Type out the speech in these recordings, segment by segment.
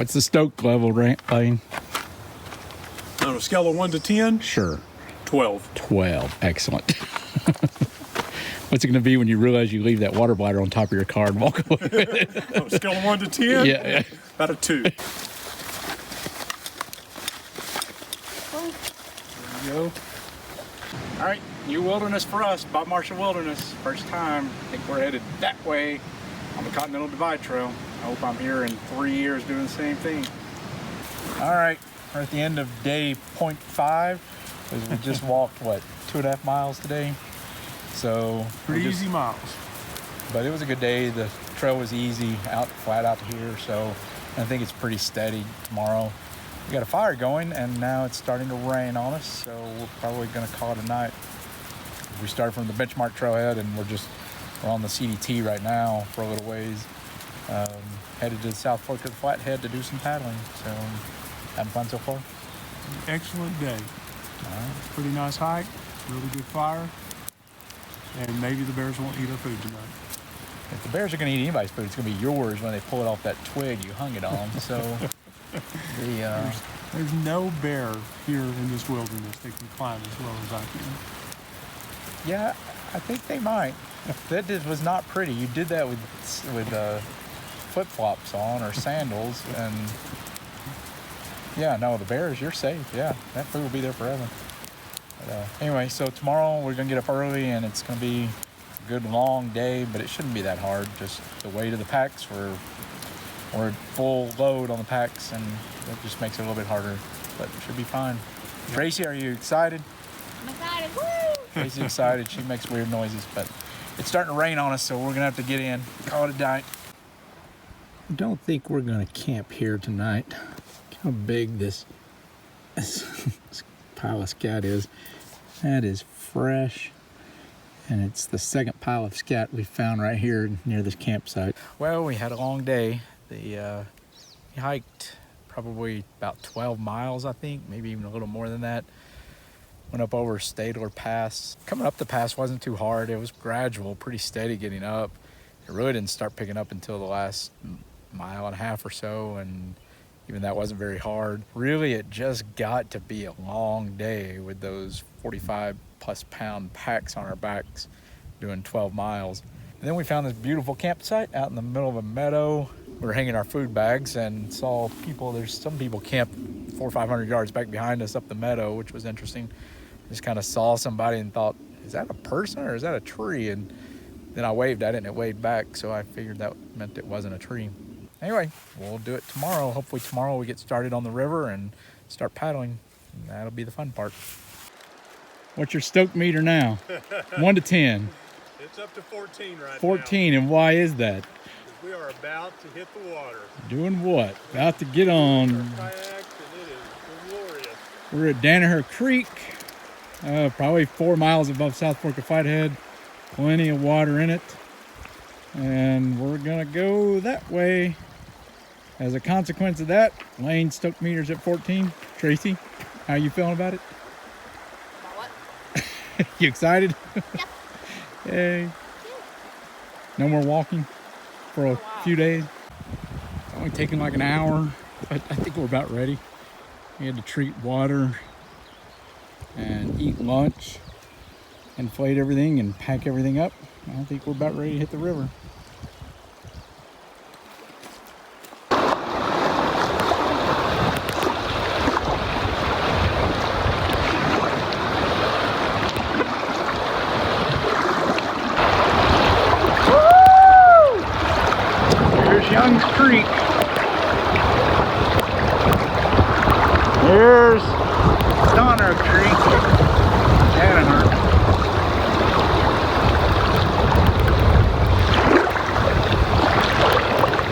What's the stoke level, Lane? On a scale of 1 to 10? Sure. 12. 12. Excellent. What's it going to be when you realize you leave that water bladder on top of your car and walk away with it? On a scale of 1 to 10? Yeah. About a 2. There you go. All right, new wilderness for us, Bob Marshall Wilderness. First time. I think we're headed that way on the Continental Divide Trail. I hope I'm here in 3 years doing the same thing. All right, we're at the end of day 0.5. We just walked, what, 2.5 miles today? So pretty easy miles. But it was a good day. The trail was easy, flat out here. So I think it's pretty steady tomorrow. We got a fire going, and now it's starting to rain on us, so we're probably going to call it a night. We started from the benchmark trailhead, and we're on the CDT right now for a little ways. Headed to the South Fork of the Flathead to do some paddling. So having fun so far? Excellent day. Pretty nice hike, really good fire, and maybe the bears won't eat our food tonight. If the bears are going to eat anybody's food, it's going to be yours when they pull it off that twig you hung it on. So there's no bear here in this wilderness that can climb as well as I can. Yeah, I think they might. That was not pretty. You did that with flip-flops on or sandals, and yeah, no, the bears, you're safe. Yeah, that food will be there forever. But, anyway, so tomorrow we're gonna get up early, and it's gonna be a good long day, but it shouldn't be that hard. Just the weight of the packs, we're full load on the packs, and that just makes it a little bit harder, but it should be fine. Yeah. Tracy, are you excited? I'm excited. Woo! Tracy's excited. She makes weird noises, but it's starting to rain on us, so we're gonna have to get in. Call it a night. I don't think we're going to camp here tonight. Look how big this pile of scat is. That is fresh, and it's the second pile of scat we found right here near this campsite. Well, we had a long day. We hiked probably about 12 miles, I think, maybe even a little more than that. Went up over Stadler Pass. Coming up the pass wasn't too hard. It was gradual, pretty steady getting up. It really didn't start picking up until the last mile and a half or so, and even that wasn't very hard. Really, it just got to be a long day with those 45 plus pound packs on our backs doing 12 miles. And then we found this beautiful campsite out in the middle of a meadow. We were hanging our food bags and saw people. There's some people camped 400 or 500 yards back behind us up the meadow, which was interesting. Just kind of saw somebody and thought, is that a person or is that a tree? And then I waved at it and it waved back, so I figured that meant it wasn't a tree. Anyway, we'll do it tomorrow. Hopefully tomorrow we get started on the river and start paddling. And that'll be the fun part. What's your stoke meter now? 1 to 10. It's up to 14 right now. 14, and why is that? We are about to hit the water. Doing what? About to get on. Kayaks, and it is glorious. We're at Danaher Creek, probably 4 miles above South Fork of Flathead. Plenty of water in it. And we're gonna go that way. As a consequence of that, Lane's stoke meter's at 14. Tracy, how you feeling about it? About what? You excited? Yeah. Yay. No more walking for a few days. It's only taking like an hour, but I think we're about ready. We had to treat water and eat lunch, inflate everything and pack everything up. I think we're about ready to hit the river. Young's Creek. There's Donner Creek. Danaher.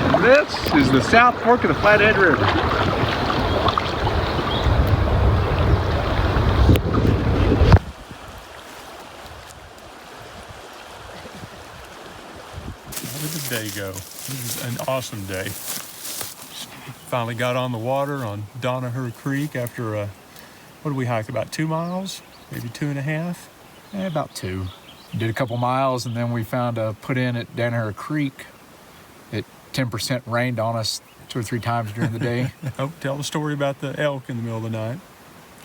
And this is the South Fork of the Flathead River. How did the day go? It was an awesome day. Finally got on the water on Danaher Creek after what did we hike, about 2 miles? Maybe 2.5? About 2. Did a couple miles, and then we found a put in at Danaher Creek. It 10% rained on us 2 or 3 times during the day. Oh, tell the story about the elk in the middle of the night.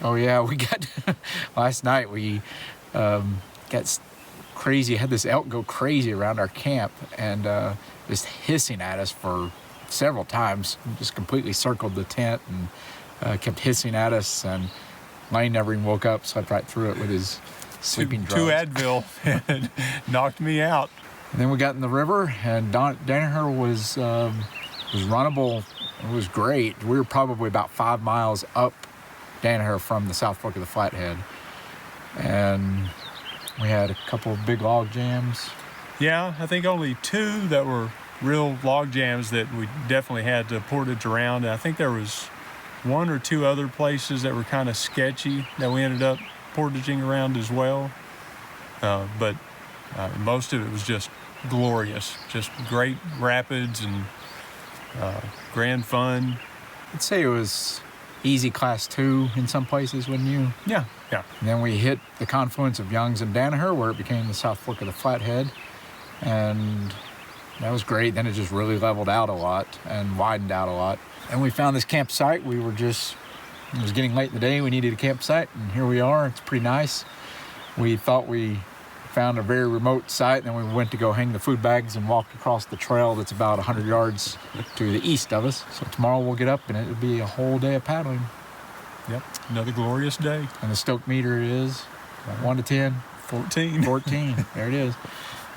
Oh yeah, we got last night we got crazy. Had this elk go crazy around our camp and just hissing at us for several times. Just completely circled the tent and kept hissing at us. And Lane never even woke up, slept right through it with his sleeping drugs. 2 Advil and knocked me out. And then we got in the river, and Danaher was runnable. It was great. We were probably about 5 miles up Danaher from the South Fork of the Flathead, and we had a couple of big log jams. Yeah, I think only 2 that were real log jams that we definitely had to portage around. And I think there was 1 or 2 other places that were kind of sketchy that we ended up portaging around as well. But most of it was just glorious, just great rapids and grand fun. I'd say it was easy class 2 in some places, wouldn't you? Yeah. And then we hit the confluence of Young's and Danaher, where it became the South Fork of the Flathead, and that was great. Then it just really leveled out a lot and widened out a lot. And we found this campsite. It was getting late in the day. We needed a campsite, and here we are. It's pretty nice. We thought we found a very remote site, and then we went to go hang the food bags and walk across the trail that's about 100 yards to the east of us. So tomorrow we'll get up, and it'll be a whole day of paddling. Yep, another glorious day. And the stoke meter is 1 to 10? 14. 14. There it is.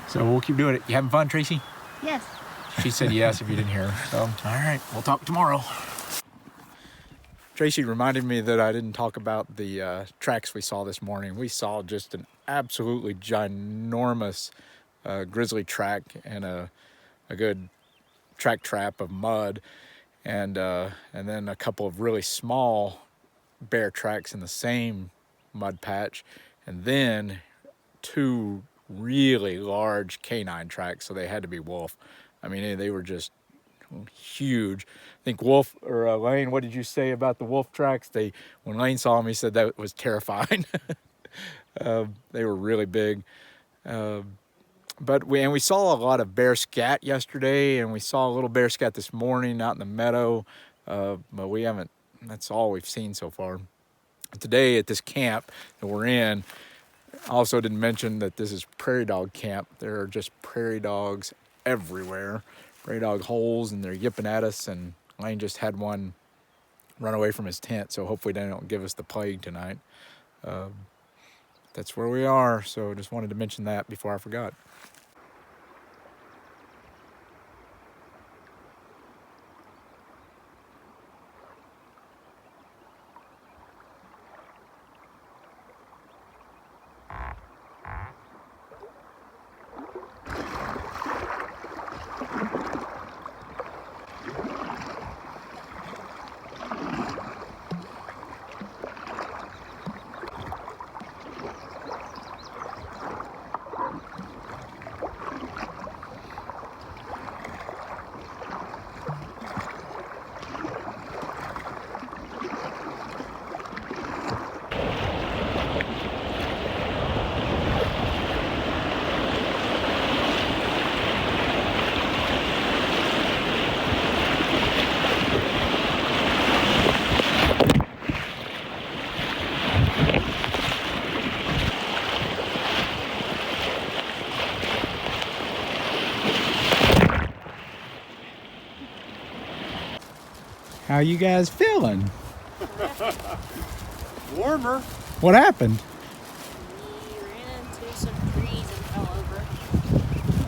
So we'll keep doing it. You having fun, Tracy? Yes. She said yes if you didn't hear her. So, all right, we'll talk tomorrow. Tracy reminded me that I didn't talk about the tracks we saw this morning. We saw just an absolutely ginormous grizzly track and a good track trap of mud, and then a couple of really small bear tracks in the same mud patch, and then 2 really large canine tracks, so they had to be wolf. I mean, they were just huge. I think Wolf or Lane, what did you say about the wolf tracks? When Lane saw them, he said that was terrifying. They were really big. But we saw a lot of bear scat yesterday, and we saw a little bear scat this morning out in the meadow. But we haven't. That's all we've seen so far. Today at this camp that we're in, I also didn't mention that this is prairie dog camp. There are just prairie dogs everywhere. Prairie dog holes, and they're yipping at us, and Lane just had one run away from his tent, so hopefully they don't give us the plague tonight. That's where we are, so just wanted to mention that before I forgot. How you guys feeling? Warmer. What happened? We ran into some trees and fell over.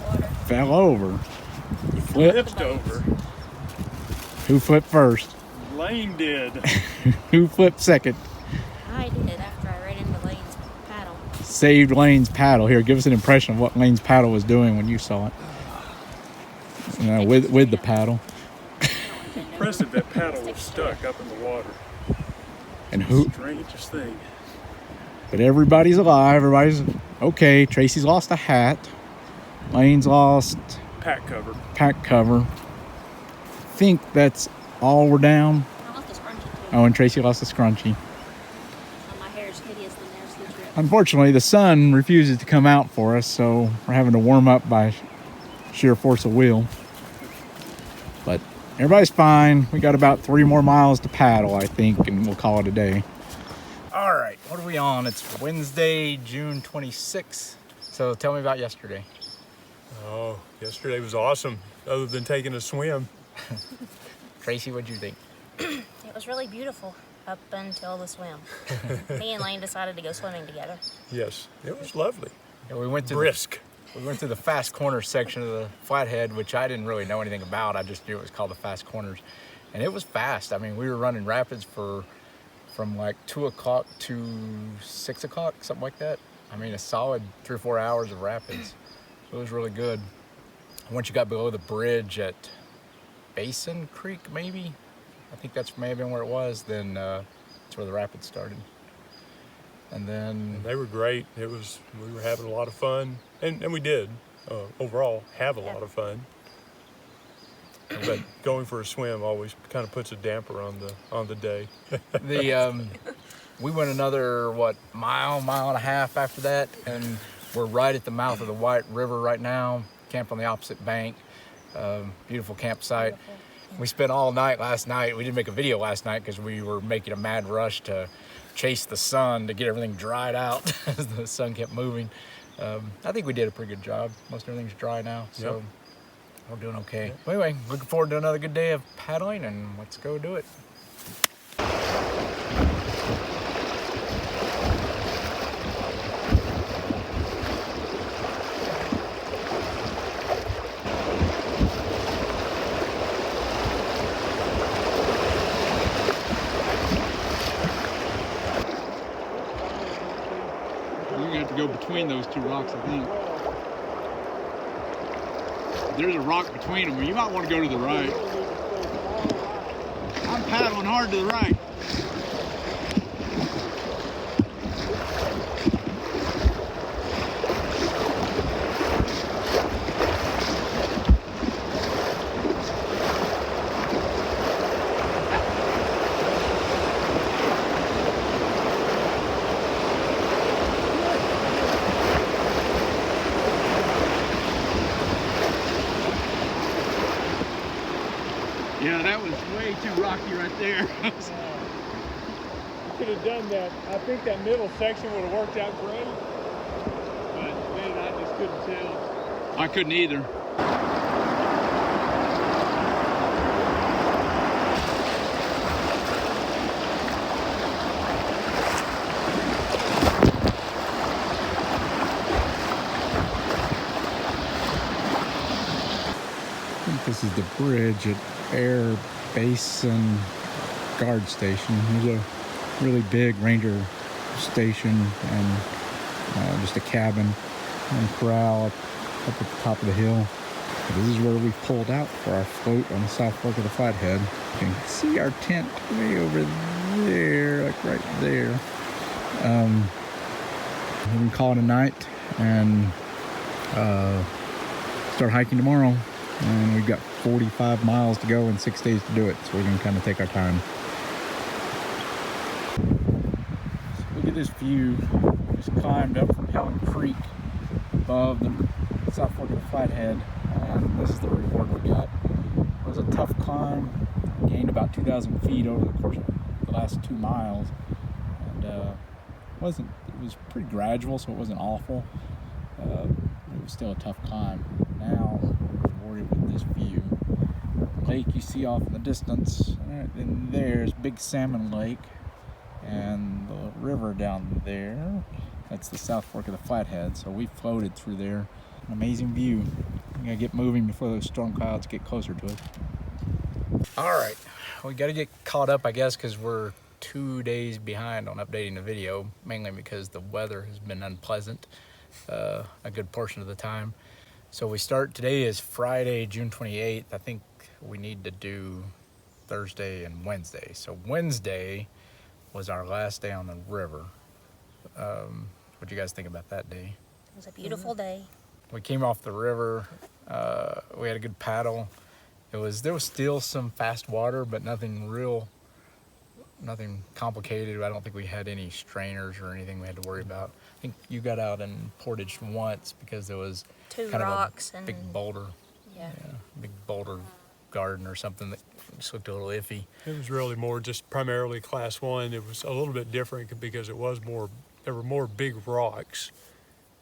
Water. Fell over. Flipped. Flipped over. Who flipped first? Lane did. Who flipped second? I did after I ran into Lane's paddle. Saved Lane's paddle. Here, give us an impression of what Lane's paddle was doing when you saw it. With the paddle. Impressive that paddle was stuck up in the water. And who? Strangest thing. But everybody's alive. Everybody's okay. Tracy's lost a hat. Lane's lost Pack cover. pack cover. I think that's all we're down. I lost a scrunchie too. Oh, and Tracy lost a scrunchie. And my hair is hideous the next trip. Unfortunately, the sun refuses to come out for us, so we're having to warm up by sheer force of will. But everybody's fine. We got about 3 more miles to paddle, I think, and we'll call it a day. All right, what are we on? It's Wednesday, June 26th. So tell me about yesterday. Oh, yesterday was awesome, other than taking a swim. Tracy, what'd you think? It was really beautiful up until the swim. Me and Lane decided to go swimming together. Yes, it was lovely. Yeah, we went to Brisk. We went through the fast corner section of the Flathead, which I didn't really know anything about. I just knew it was called the fast corners. And it was fast. I mean, we were running rapids from like 2 o'clock to 6 o'clock, something like that. I mean, a solid 3 or 4 hours of rapids. It was really good. Once you got below the bridge at Basin Creek, maybe, I think that's may have been where it was, then that's where the rapids started. And then They were great. We were having a lot of fun, and we did overall have a lot of fun. But going for a swim always kind of puts a damper on the day. we went another mile and a half after that, and we're right at the mouth of the White River right now. Camped on the opposite bank. Beautiful campsite. We spent all night last night. We didn't make a video last night because we were making a mad rush to chase the sun to get everything dried out as the sun kept moving. I think we did a pretty good job. Most everything's dry now, so Yep. we're doing okay. Yep. Anyway, looking forward to another good day of paddling, and let's go do it. You're gonna have to go between those 2 rocks, I think. There's a rock between them. You might want to go to the right. I'm paddling hard to the right. Yeah, that was way too rocky right there. You could have done that. I think that middle section would have worked out great. But man, I just couldn't tell. I couldn't either. I think this is the bridge at Air Basin Guard Station. There's a really big ranger station and just a cabin and corral up at the top of the hill. This is where we pulled out for our float on the south fork of the Flathead. You can see our tent way over there, like right there. We can call it a night and start hiking tomorrow. And we've got 45 miles to go and 6 days to do it, so we're gonna kind of take our time. So look at this view. Just climbed up from Helen Creek above the south fork of the Flathead, and this is the reward we got. It was a tough climb. Gained about 2,000 feet over the course of the last 2 miles, and it was pretty gradual, so it wasn't awful. It was still a tough climb. Now rewarded with this view. Lake you see off in the distance, and there's Big Salmon Lake, and the river down there. That's the south fork of the Flathead. So we floated through there. An amazing view. We gotta get moving before those storm clouds get closer to us. All right, we got to get caught up, I guess, because we're 2 days behind on updating the video, mainly because the weather has been unpleasant a good portion of the time. So we start, today is Friday, June 28th. I think we need to do Thursday and Wednesday. So Wednesday was our last day on the river. What do you guys think about that day? It was a beautiful day. We came off the river. We had a good paddle. There was still some fast water, but nothing complicated. I don't think we had any strainers or anything we had to worry about. I think you got out and portaged once because there was Two kind rocks of a and big boulder. yeah. Big boulder garden or something that just looked a little iffy. It was really more just primarily class 1. It was a little bit different because there were more big rocks.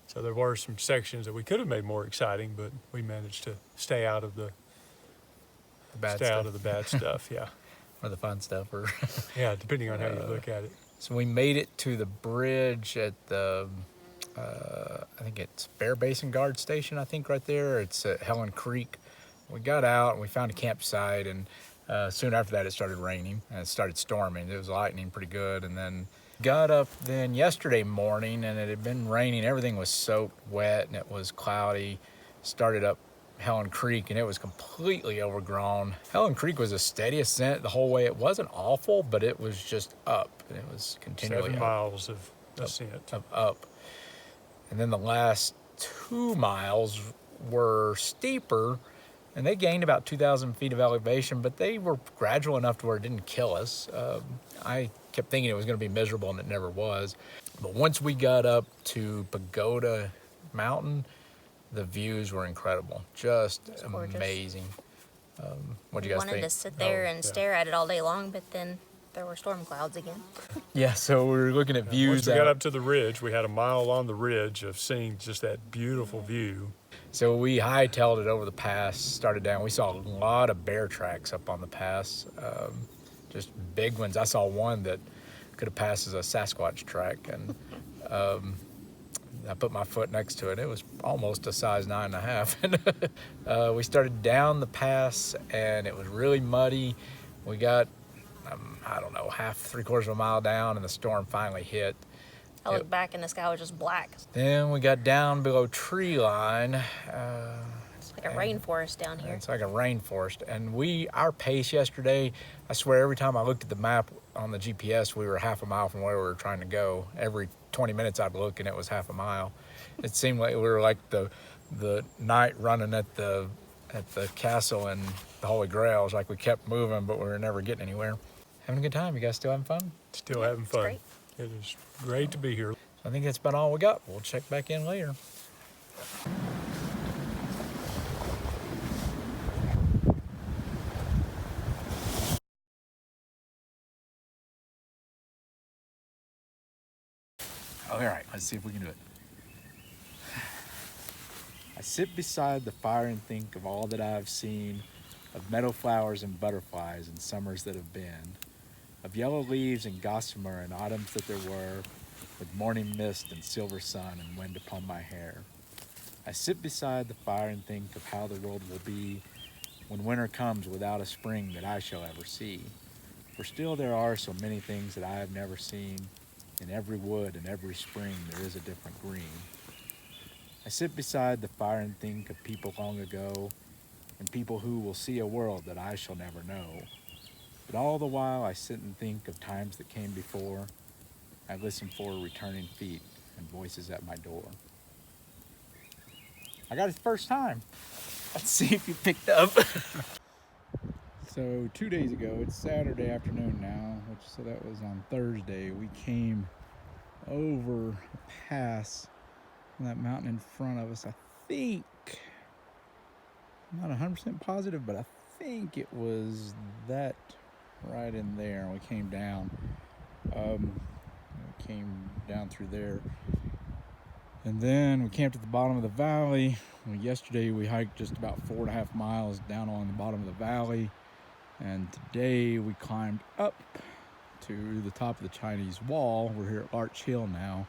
So there were some sections that we could have made more exciting, but we managed to stay out of the Bad stuff, yeah. Or the fun stuff. Or Yeah, depending on how you look at it. So we made it to the bridge at the, I think it's Bear Basin Guard Station, I think right there. It's at Helen Creek. We got out and we found a campsite, and soon after that it started raining and it started storming. It was lightning pretty good, and then got up then yesterday morning and it had been raining. Everything was soaked wet and it was cloudy. Started up Helen Creek and it was completely overgrown. Helen Creek was a steady ascent the whole way. It wasn't awful, but it was just up, and it was continually 7 miles of ascent. Up. And then the last 2 miles were steeper, and they gained about 2,000 feet of elevation, but they were gradual enough to where it didn't kill us. I kept thinking it was going to be miserable, and it never was. But once we got up to Pagoda Mountain, the views were incredible, just amazing. What do you guys think? Wanted to sit there and stare at it all day long, but then there were storm clouds again. Yeah, so we were looking at views. Once we got up to the ridge, we had a mile on the ridge of seeing just that beautiful view. So we hightailed it over the pass, started down. We saw a lot of bear tracks up on the pass, just big ones. I saw one that could have passed as a Sasquatch track, and I put my foot next to it. It was almost a size 9.5. We started down the pass, and it was really muddy. We got, I don't know, three-quarters of a mile down, and the storm finally hit. I looked back and the sky was just black. Then we got down below tree line. It's like a rainforest down here. It's like a rainforest. And our pace yesterday, I swear every time I looked at the map on the GPS, we were half a mile from where we were trying to go. Every 20 minutes I'd look and it was half a mile. It seemed like we were like the knight running at the castle in the Holy Grail. It was like we kept moving, but we were never getting anywhere. Having a good time. You guys still having fun? Still having fun. Great. It is great to be here. I think that's about all we got. We'll check back in later. All right, let's see if we can do it. I sit beside the fire and think of all that I have seen, of meadow flowers and butterflies and summers that have been, of yellow leaves and gossamer and autumns that there were, with morning mist and silver sun and wind upon my hair. I sit beside the fire and think of how the world will be when winter comes without a spring that I shall ever see. For still there are so many things that I have never seen. In every wood and every spring there is a different green. I sit beside the fire and think of people long ago, and people who will see a world that I shall never know. But all the while I sit and think of times that came before. I listen for returning feet and voices at my door. I got it first time. Let's see if you picked up. So 2 days ago, it's Saturday afternoon now, so that was on Thursday, we came over a pass on that mountain in front of us. I think, I'm not 100% positive, but I think it was that right in there. We came down. We came down through there. And then we camped at the bottom of the valley. Yesterday we hiked just about 4.5 miles down along the bottom of the valley. And today we climbed up to the top of the Chinese wall. We're here at Larch Hill now.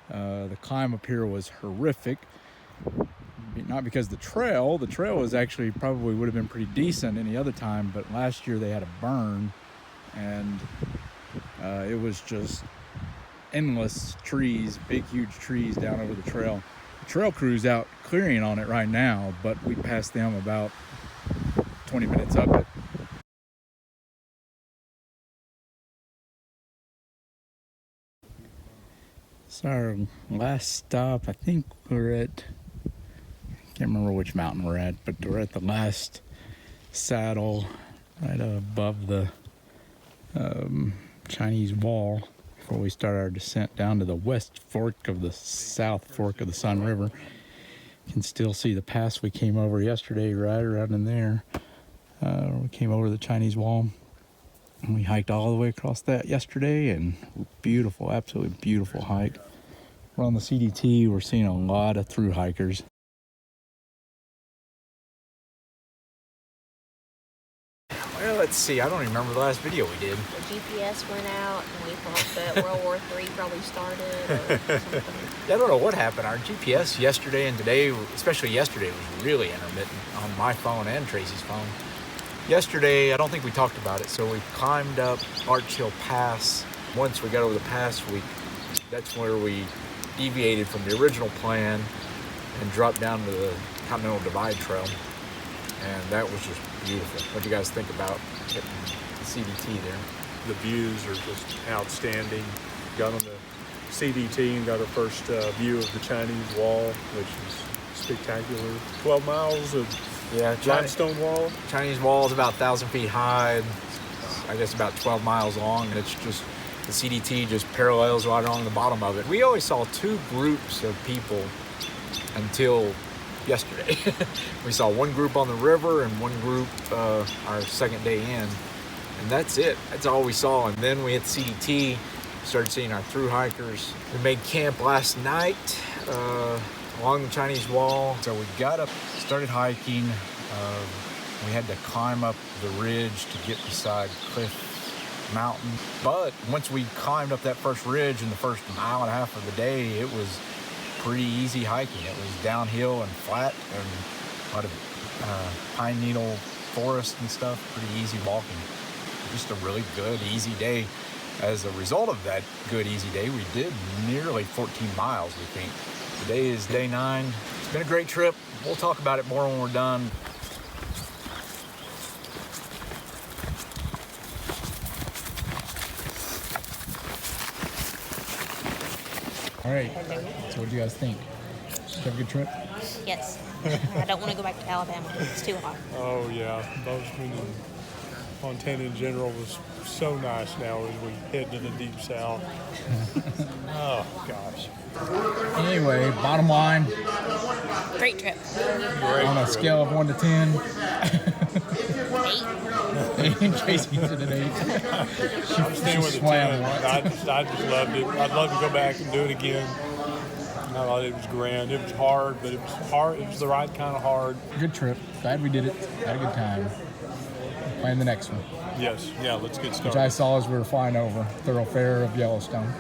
The climb up here was horrific. Not because the trail was actually probably would have been pretty decent any other time, but last year they had a burn and it was just endless trees, big huge trees down over the trail. The trail crew's out clearing on it right now, but we passed them about 20 minutes up it. So our last stop, I think we're at, I can't remember which mountain we're at, but we're at the last saddle right above the Chinese wall before we start our descent down to the west fork of the south fork of the Sun River. You can still see the pass we came over yesterday right around in there. We came over the Chinese Wall, and we hiked all the way across that yesterday, and beautiful, absolutely beautiful hike. We're on the CDT. We're seeing a lot of through hikers. Well, let's see. I don't even remember the last video we did. The GPS went out, and we thought that World War III probably started or something. I don't know what happened. Our GPS yesterday and today, especially yesterday, was really intermittent on my phone and Tracy's phone. Yesterday, I don't think we talked about it, so we climbed up Larch Hill Pass. Once we got over the pass, that's where we deviated from the original plan and dropped down to the Continental Divide Trail. And that was just beautiful. What do you guys think about hitting the CDT there? The views are just outstanding. Got on the CDT and got our first view of the Chinese Wall, which is spectacular. 12 miles of limestone wall. Chinese Wall is about 1,000 feet high. I guess about 12 miles long. And it's just, the CDT just parallels right along the bottom of it. We always saw two groups of people until yesterday. We saw one group on the river and one group our second day in, and that's it. That's all we saw. And then we hit CDT, started seeing our through hikers. We made camp last night along the Chinese Wall. So we got up, started hiking. We had to climb up the ridge to get beside Cliff Mountain. But once we climbed up that first ridge in the first mile and a half of the day, it was pretty easy hiking. It was downhill and flat and a lot of pine needle forest and stuff. Pretty easy walking. Just a really good, easy day. As a result of that good, easy day, we did nearly 14 miles, we think. Today is day 9. It's been a great trip. We'll talk about it more when we're done. All right, so what do you guys think? Did you have a good trip? Yes. I don't want to go back to Alabama. It's too hot. Oh yeah, Bozeman and Montana in general was so nice now as we head to the deep south. Oh gosh. Anyway, bottom line, Great trip. on a scale of 1 to 10, 8. Tracy said an 8. I'm staying with the swam 10. once. I just loved it. I'd love to go back and do it again. I thought it was grand. It was hard, but it was hard. It was the right kind of hard. Good trip. Glad we did it. Had a good time. Plan the next one, Yes. Yeah. Let's get which started. I saw as we were flying over Thoroughfare of Yellowstone.